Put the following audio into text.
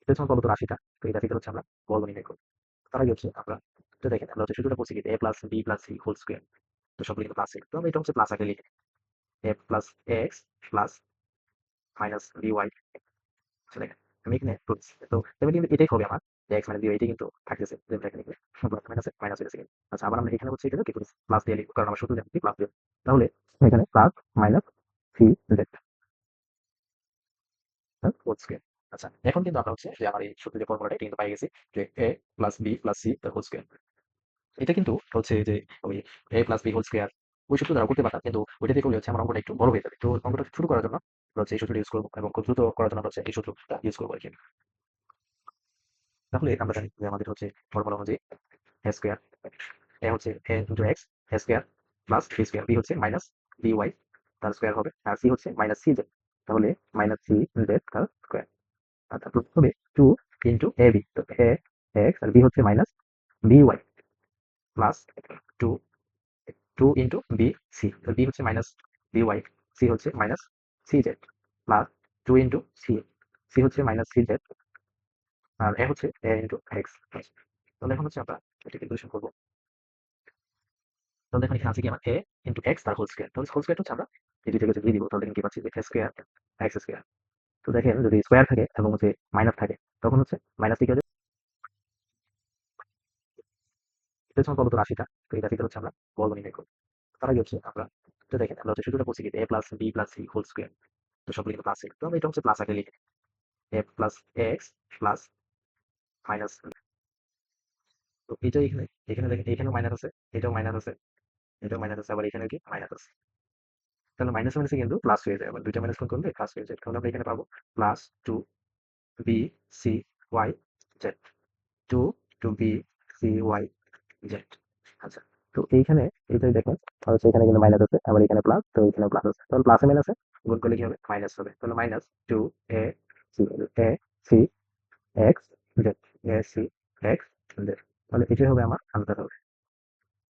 এটা যখন পাবো তো রাশিটা, তো এই রাশিটা হচ্ছে আমরা বর্গ নির্ণয় করবো। তার আগে হচ্ছে আমরা তো দেখেন আমরা হচ্ছে সূত্রটা পড়ছি কি a plus b plus c whole square, তো সবগুলো কিন্তু প্লাস ছিল, তো আমরা এটা হচ্ছে প্লাস আকারে লিখে a plus x plus minus by। দেখেন আমি এখানে করছি, তো তুমি কিন্তু এটাই হবে আমার যে x মাইনাস b এটাই কিন্তু থাকতেছে, যে এখানে প্লাস মাইনাস মাইনাস হয়ে গেছে। আচ্ছা আবার আমরা এখানে হচ্ছে এটা কি করি, প্লাস দিয়ে লিখবো, কারণ আমরা সূত্র জানি প্লাস দিয়ে, তাহলে এখানে plus minus C Z whole square. আচ্ছা এখন কিন্তু আমরা হচ্ছে যে আমার এই সূত্রের যে ফর্মুলাটা এটা কিন্তু পাই গেছি, যে a plus b plus c তার হোল স্কয়ার। এটা কিন্তু হচ্ছে যে ওই a plus b whole square ওই সূত্র দ্বারা করতে পারতাম, কিন্তু ওইটা দিয়ে করলে হচ্ছে আমার অঙ্কটা একটু বড় হয়ে যাবে, তো অঙ্কটা শুরু করার জন্য আমরা হচ্ছে এই সূত্রটা ইউজ করবো, এবং খুব দ্রুত করার জন্য আমরা হচ্ছে এই সূত্রটা ইউজ করবো আর কি। তাহলে আমরা জানি যে আমাদের হচ্ছে ফর্মুলা অনুযায়ী a স্কয়ার, a হচ্ছে a into X a square plus b square, b হচ্ছে মাইনাস by তার স্কয়ার হবে, আর c হচ্ছে মাইনাস c জেড, তাহলে মাইনাস c জেড তার স্কয়ার। আর তারপর হবে 2 ইন্টু এ বি, তো এ এক্স আর বি হচ্ছে minus B Y plus 2 2 into B C, তো বি হচ্ছে মাইনাস বি ওয়াই, সি হচ্ছে minus C Z plus 2 into C, C হচ্ছে মাইনাস সি জেড, আর এ হচ্ছে এ ইন্টু এক্স। তাহলে এখন হচ্ছে আমরা এটা ক্যালকুলেশন করবো। তাহলে এখন এখানে আছে কি আমার এ ইন্টু এক্স তার হোল স্কয়ার, তাহলে হোল স্কয়ার হচ্ছে আমরা এই দুইটাকে যদি দিয়ে দিব, তাহলে এখানে কি পাচ্ছি যে এ স্কয়ার এক্স স্কয়ার। তো দেখেন যদি স্কয়ার থাকে এবং হচ্ছে মাইনাস থাকে তখন হচ্ছে মাইনাস কি হবে, এটা যখন পাবো তো রাশিটা, তো এই রাশিটা হচ্ছে আমরা বর্গ নির্ণয় করবো। তার আগে হচ্ছে আমরা তো দেখেন আমরা হচ্ছে সূত্রটা পড়ছি কি a plus b plus c whole square, তো সবগুলো কিন্তু প্লাস ছিল, তো আমরা এটা হচ্ছে প্লাস আকারে লিখে a plus x plus minus, তো এটা এখানে এখানে দেখেন এখানেও মাইনাস আছে, এটাও মাইনাস আছে, এটাও মাইনাস আছে, আবার এখানে কি মাইনাস আছে, তাহলে মাইনাস মাইনাসে কিন্তু প্লাস হয়ে যায়, আবার দুইটা মাইনাস কোন করলে প্লাস হয়ে যায়, তাহলে আমরা এখানে পাবো plus 2 b c y z, 2 b c y z। আচ্ছা তো এইখানে এইটাই দেখেন, আর হচ্ছে এখানে কিন্তু মাইনাস আছে, আবার এখানে প্লাস, তো এখানে প্লাস আছে, তাহলে প্লাসে মাইনাসে গুণ করলে কি হবে মাইনাস হবে, তাহলে minus 2 a c x z, a c x z, তাহলে এটাই হবে আমার আনসার হবে।